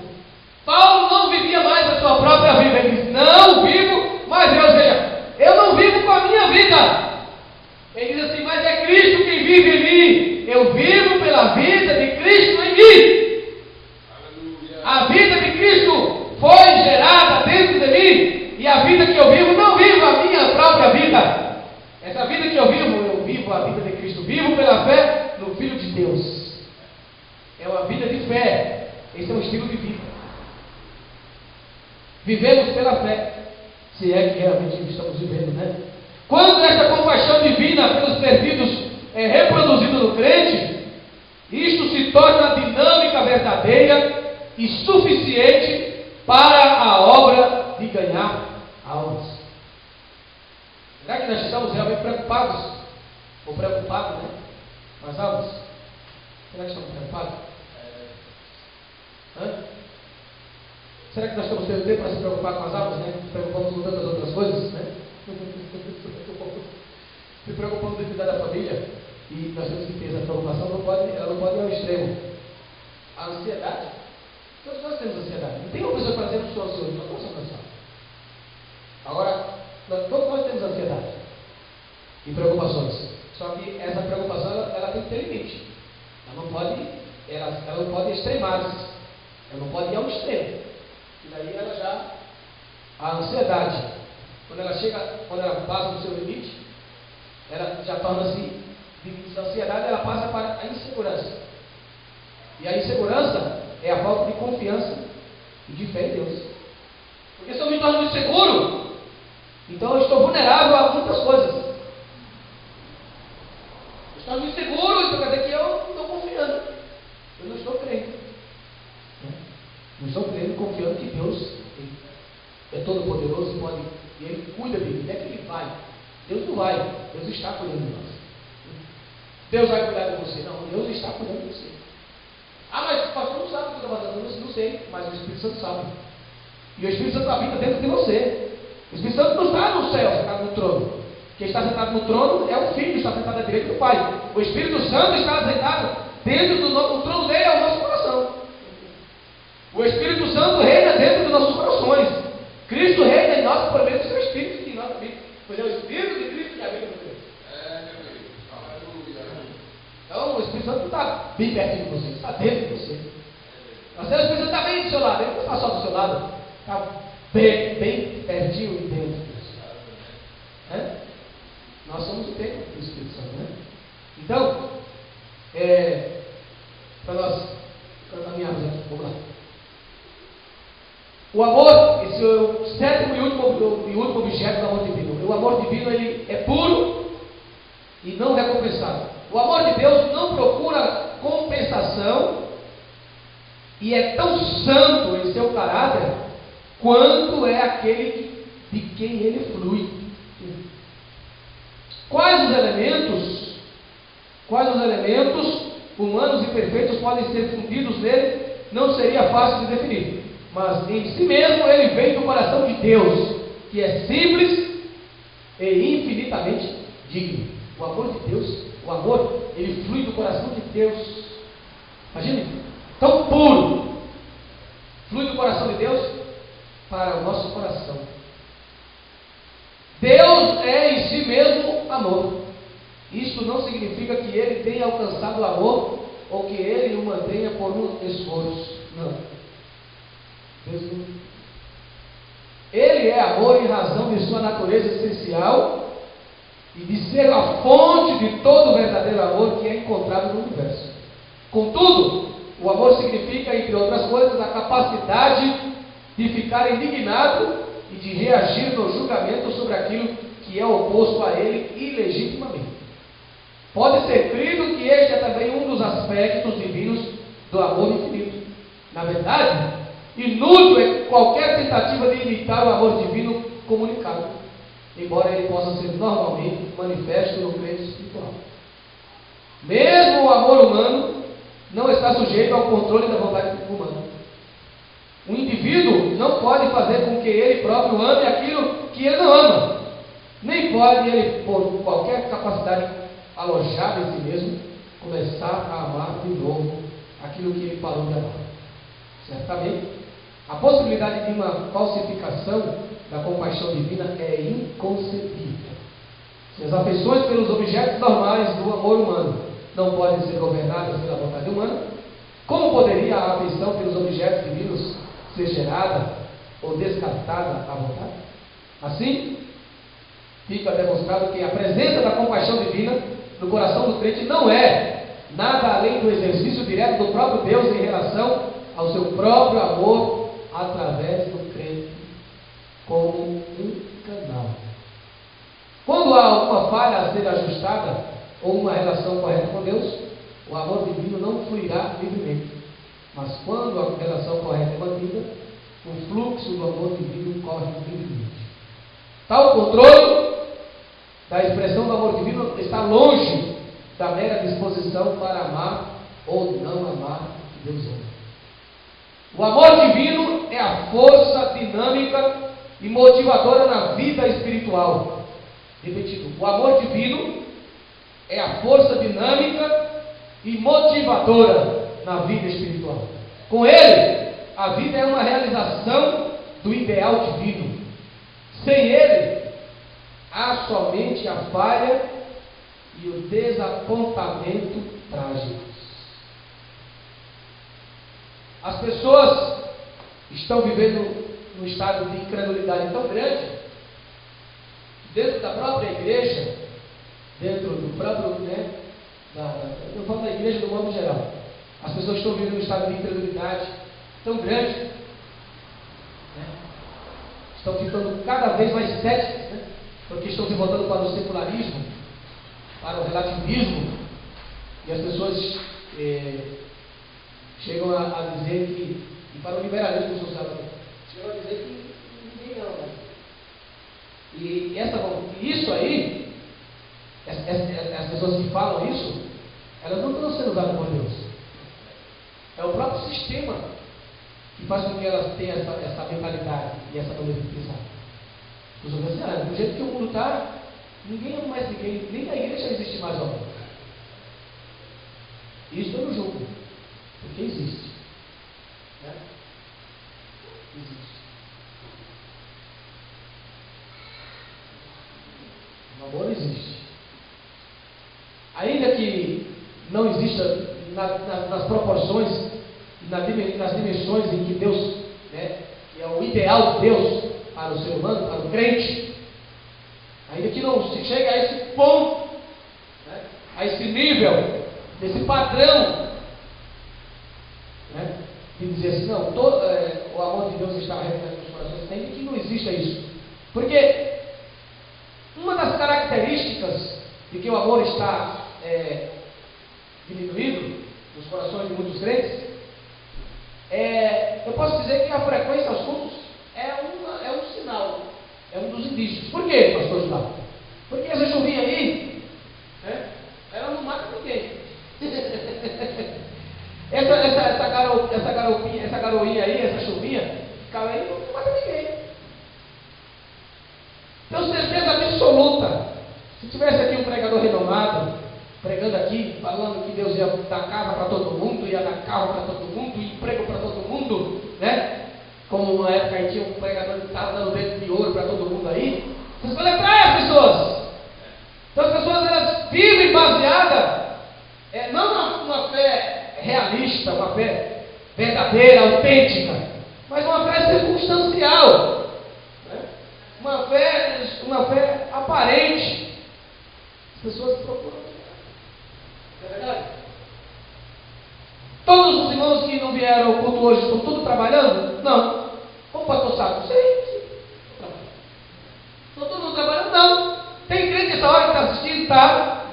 Paulo não vivia mais a sua própria vida. Ele diz: não vivo mais eu. Ou seja, eu não vivo com a minha vida. Ele diz assim: mas é Cristo quem vive em mim. Eu vivo pela vida de Cristo em mim. Aleluia. A vida de Cristo foi gerada dentro de mim, e a vida que eu vivo, não vivo a minha própria vida. Essa vida que eu vivo a vida de Cristo, vivo pela fé no Filho de Deus. É uma vida de fé, esse é um estilo de vida. Vivemos pela fé, se é que realmente estamos vivendo, né? Quando essa compaixão divina pelos perdidos é reproduzida no crente, isto se torna a dinâmica verdadeira e suficiente para a obra de ganhar almas. Será que nós estamos realmente preocupados? Ou preocupados, né? Com as almas? Será que estamos preocupados? Será que nós estamos tendo tempo para se preocupar com as almas, né? Nos preocupamos com tantas outras coisas, né? Se preocupamos com cuidar da família, e nós temos que ter essa preocupação, ela não pode ir ao extremo. A ansiedade. Todos nós temos ansiedade. Não tem uma pessoa que fazendo estou ansioso, não estou cansado. Agora, todos nós temos ansiedade e preocupações. Só que essa preocupação ela tem que ter limite. Ela não pode extremar-se. Ela não pode ir ao extremo. E daí ela já. A ansiedade, quando ela passa do seu limite, ela já torna-se limite da ansiedade, ela passa para a insegurança. E a insegurança é a falta de confiança e de fé em Deus. Porque se eu me torno inseguro, então eu estou vulnerável a muitas coisas. Eu estou inseguro, então quer dizer que eu não estou confiando. Eu não estou crendo. Não estou crendo e confiando que Deus é todo poderoso e Ele cuida de mim. Não é que Ele vai. Deus não vai. Deus está cuidando de nós. Deus vai cuidar de você. Não, Deus está cuidando de você. Ah, mas o pastor não sabe o que eu estou fazendo. Não sei, mas o Espírito Santo sabe. E o Espírito Santo habita dentro de você. O Espírito Santo não está no céu, sentado no trono. Quem está sentado no trono é o Filho, está sentado à direita do Pai. O Espírito Santo está sentado dentro do trono dele, é o nosso coração. O Espírito Santo reina dentro dos nossos corações. Cristo reina em nós por meio do seu Espírito que em nós habita. Pois é o Espírito de Cristo que habita em você. Então o Espírito Santo não está bem pertinho de você, está dentro de você. O Espírito Santo está bem do seu lado, ele não está só do seu lado, está bem pertinho e dentro de você. Nós somos o templo do Espírito Santo, né? Então, para nós caminharmos aqui, vamos lá. O amor, esse é o sétimo e último objeto do amor divino. O amor divino, ele é puro e não recompensado. O amor de Deus não procura compensação e é tão santo em seu caráter quanto é aquele de quem ele flui. Quais os elementos humanos e perfeitos podem ser fundidos nele? Não seria fácil de definir. Mas em si mesmo ele vem do coração de Deus, que é simples e infinitamente digno. O amor de Deus, ele flui do coração de Deus. Imagine, tão puro, flui do coração de Deus para o nosso coração. Deus é em si mesmo amor. Isto não significa que ele tenha alcançado o amor ou que ele o mantenha por um esforço. Não. Deus não. Ele é amor em razão de sua natureza essencial e de ser a fonte de todo o verdadeiro amor que é encontrado no universo. Contudo, o amor significa, entre outras coisas, a capacidade de ficar indignado e de reagir no julgamento sobre aquilo que é oposto a ele ilegitimamente. Pode ser crido que este é também um dos aspectos divinos do amor infinito. Na verdade, inútil é qualquer tentativa de imitar o amor divino comunicado, embora ele possa ser normalmente manifesto no crente espiritual. Mesmo o amor humano não está sujeito ao controle da vontade humana. O indivíduo não pode fazer com que ele próprio ame aquilo que ele não ama, nem pode ele, por qualquer capacidade alojada em si mesmo, começar a amar de novo aquilo que ele parou de amar. Certamente, a possibilidade de uma falsificação da compaixão divina é inconcebível. Se as afeições pelos objetos normais do amor humano não podem ser governadas pela vontade humana, como poderia a afeição pelos objetos divinos ser gerada ou descartada à vontade? Assim, fica demonstrado que a presença da compaixão divina no coração do crente não é nada além do exercício direto do próprio Deus em relação ao seu próprio amor através do crente como um canal. Quando há alguma falha a ser ajustada ou uma relação correta com Deus, o amor divino não fluirá livremente. Mas quando a relação correta é mantida, o fluxo do amor divino corre livremente. Tal controle da expressão do amor divino está longe da mera disposição para amar ou não amar que Deus ama. O amor divino é a força dinâmica e motivadora na vida espiritual. Repetido, o amor divino é a força dinâmica e motivadora na vida espiritual. Com ele, a vida é uma realização do ideal divino. Sem ele, há somente a falha e o desapontamento trágicos. As pessoas estão vivendo num estado de incredulidade tão grande, dentro da própria igreja, dentro do próprio, eu falo da igreja do modo geral. As pessoas estão vivendo num estado de incredulidade tão grande, estão ficando cada vez mais céticas, porque estão se voltando para o secularismo, para o relativismo, e as pessoas chegam a dizer que, e para o liberalismo social também, chegam a dizer que ninguém ama. E isso aí, as pessoas que falam isso, elas não estão sendo usadas por Deus. É o próprio sistema que faz com que elas tenham essa mentalidade e essa maneira de pensar. Os outros dizem, do jeito que o mundo está, ninguém ama mais ninguém, nem na igreja existe mais amor. Isso eu não julgo, porque existe. não exista nas proporções, nas dimensões em que Deus, né, é o ideal de Deus para o ser humano, para o crente, ainda que não se chegue a esse ponto, né, a esse nível, desse padrão, né, de dizer assim, não, o amor de Deus está arrebentando nos corações, ainda que não exista isso. Porque uma das características de que o amor está diminuído nos corações de muitos crentes, eu posso dizer que a frequência aos cultos é um sinal, é um dos indícios. Por quê, pastor Gustavo? Porque essa chuvinha aí, né, ela não mata ninguém. essa garoinha aí, essa chuvinha, cala aí, não mata ninguém. Tenho certeza absoluta, se tivesse aqui um pregador renomado, pregando aqui, falando que Deus ia dar casa para todo mundo, ia dar carro para todo mundo, emprego para todo mundo, né? Como uma época aí tinha um pregador que estava dando dentro de ouro para todo mundo aí, vocês podem atrair as pessoas. Então as pessoas, elas vivem baseadas, não numa fé realista, uma fé verdadeira, autêntica, mas uma fé circunstancial, né? Uma fé aparente. As pessoas procuram. É verdade? Todos os irmãos que não vieram ao culto hoje estão tudo trabalhando? Não. Como pastor Saco? Sim. Estão todo mundo trabalhando? Não. Tem crente nessa hora que está assistindo? Tá.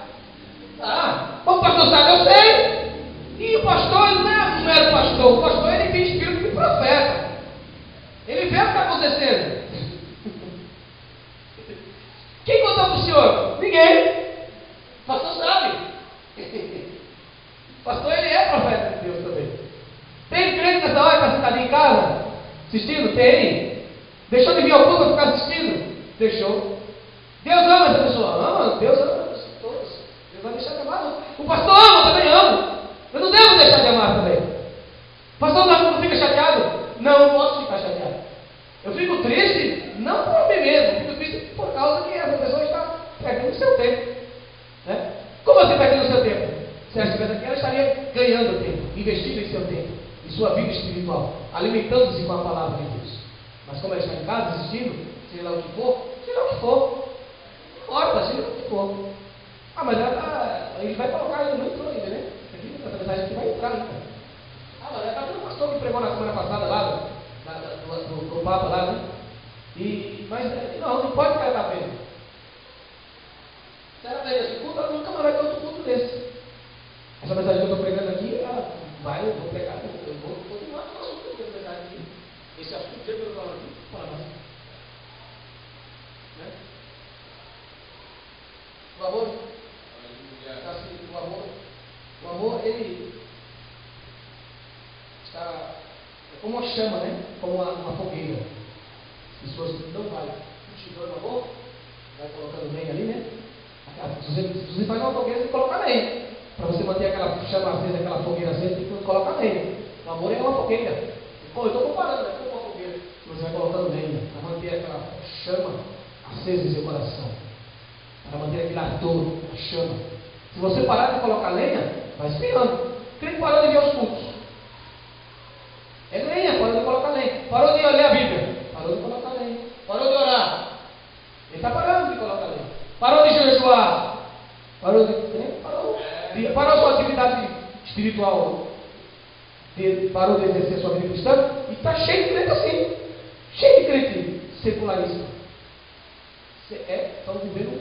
Como pastor Saco? Eu sei. E o pastor, ele não é mero pastor. O pastor, ele tem espírito de profeta. Ele vê o que está acontecendo. Quem contou para o senhor? Ninguém. O pastor sabe. O pastor, ele é profeta de Deus também. Tem crente nessa hora que está sentado em casa, assistindo? Tem. Deixou de vir ao culto para ficar assistindo? Deixou. Deus ama essa pessoa? Ama. Deus ama todos. Deus vai deixar de amar, não. O pastor ama, eu também amo. Eu não devo deixar de amar também. O pastor não fica chateado? Não posso ficar chateado. Eu fico triste, não por mim mesmo, fico triste por causa que essa pessoa está perdendo o seu tempo. Né? Como assim perdendo o seu tempo? Se ela estivesse aqui, ela estaria ganhando tempo, investindo em seu tempo, em sua vida espiritual, alimentando-se com a palavra de Deus. Mas como ela está em casa, assistindo, seja lá o que for, seja o que for. Mas a gente vai colocar ainda, não entrou ainda, né? Aqui, essa mensagem aqui vai entrar ainda. Mas ela está vendo o pastor que pregou na semana passada lá, do Papa lá, né? Mas não pode ficar da pena. Se ela ganha esse culto, ela nunca mais vai ter outro culto desse. Essa mensagem que eu estou pregando aqui, eu vou pregar, eu vou continuar falando sobre essa mensagem aqui. Esse assunto que eu estou falando aqui, né? O amor, ele está, é como uma chama, né? Como uma fogueira. As pessoas não vai cultivando o amor, vai colocando lenha ali, né? Se você faz uma fogueira, você tem que colocar lenha. Para você manter aquela chama acesa, aquela fogueira acesa, tem que colocar lenha. O amor é uma fogueira. Eu estou comparando, né? Com uma fogueira. Você vai colocando lenha para manter aquela chama acesa em seu coração. Para manter aquele ardor, a chama. Se você parar de colocar lenha, vai esfriando. Crente parou de ver os cultos. É lenha, parou de colocar lenha. Parou de ler a Bíblia. Parou de colocar lenha. Parou de orar. Ele está parando de colocar lenha. Parou de jejuar. Parou sua atividade espiritual. Parou de exercer sua vida cristã. E está cheio de crente assim. Cheio de crente secularista. Estão vivendo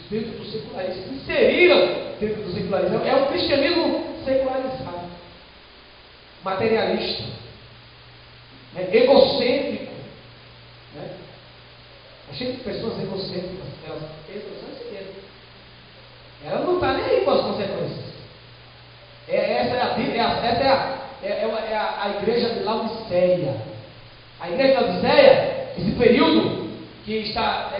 dentro do secularismo. Inseriram dentro do secularismo. É um cristianismo secularizado. Materialista. Né? Egocêntrico. Né? É cheio de pessoas egocêntricas. Elas pensam só em si mesmo. Ela não está nem aí com as consequências. Essa é a igreja de Laodiceia. A igreja de Laodiceia, esse período que está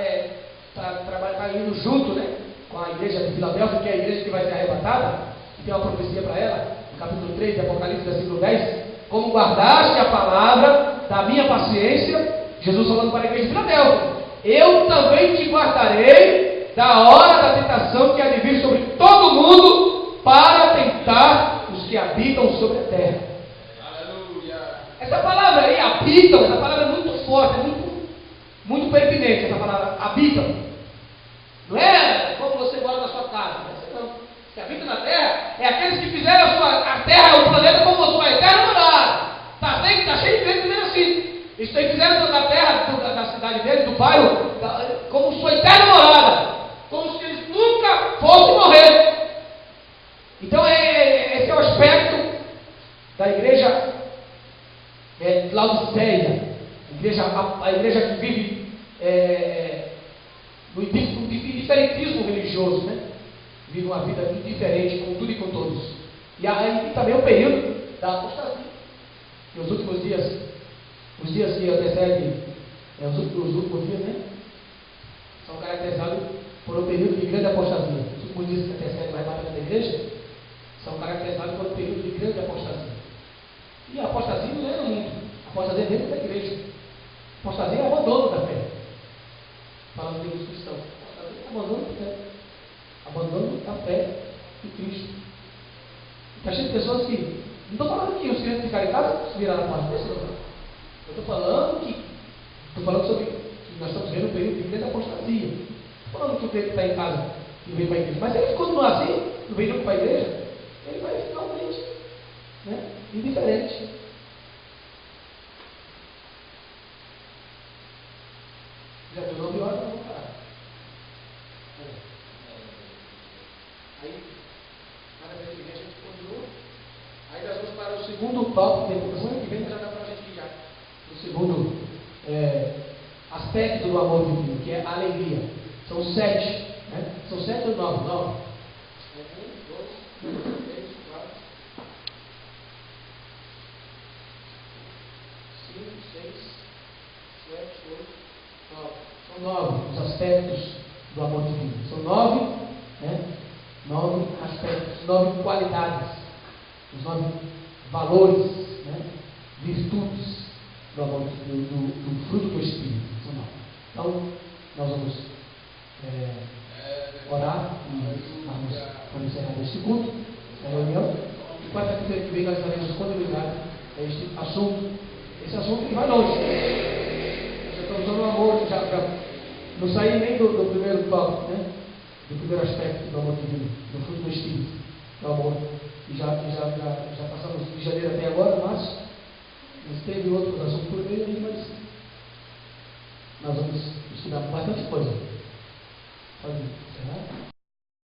indo junto, né, com a igreja de Filadélfia, que é a igreja que vai ser arrebatada, que tem uma profecia para ela, no capítulo 3 de Apocalipse, versículo 10. Como guardaste a palavra da minha paciência, Jesus falando para a igreja de Filadélfia, eu também te guardarei da hora da tentação que há de vir sobre todo mundo para tentar os que habitam sobre a terra. Aleluia. Essa palavra aí, habitam, essa palavra é muito forte, é muito pertinente, essa palavra, habitam. Não é como você mora na sua casa, não. Que habita na terra é aqueles que fizeram a terra, o planeta, como a sua eterna morada. Está cheio de gente dizendo assim. Eles fizeram da terra, da cidade dele, do bairro, como sua eterna morada. Como se eles nunca fossem morrer. Então, esse é o aspecto da igreja Laodiceia. A igreja que vive no indiferentismo religioso, né? Vive uma vida indiferente com tudo e com todos. E aí também o período da apostasia. E os últimos dias, os dias que antecedem, os últimos dias, né? São caracterizados por um período de grande apostasia. Os últimos dias que antecedem o arrebatamento da igreja são caracterizados por um período de grande apostasia. E a apostasia não é no mundo, a apostasia é dentro da igreja. A apostasia é o abandono da fé. Falando de cristãos, a apostasia é o abandono da fé. Abandono da fé em Cristo. Está cheio de pessoas que. Não estou falando que os crentes ficarem em casa se viraram a porta. Eu estou falando sobre que nós estamos vendo um período de grande apostasia. Estou falando que o crente está em casa e vem para a igreja. Mas se ele continuar assim, não vem nunca para a igreja, ele vai ficar realmente, né, indiferente. Já deu 9 horas, vamos parar. Aí, cada vez que vem a gente continua. Aí nós vamos para o segundo tópico, depois semana que vem já dá para a gente ir já. O segundo aspecto do amor divino, que é a alegria. São 7, né? São 7 ou 9? 9. 1, 2, 3, 4, 5, 6, 7, 8, 9. São 9 os aspectos do amor divino. São 9, né? 9 aspectos, 9 qualidades, os 9 valores, né? Virtudes do amor, do fruto do Espírito. São 9. Então, nós vamos orar e vamos encerrar este culto, esta reunião. E quarta-feira que vem nós daremos continuidade a este assunto. Esse assunto que vai longe. Já estamos usando o amor, já não saí nem do primeiro tópico, né? Do primeiro aspecto do amor divino, do fruto do Espírito, do amor. E já passamos de janeiro até agora, março. Mas teve outros assuntos por meio aí, mas nós vamos estudar bastante coisa. Pode encerrar?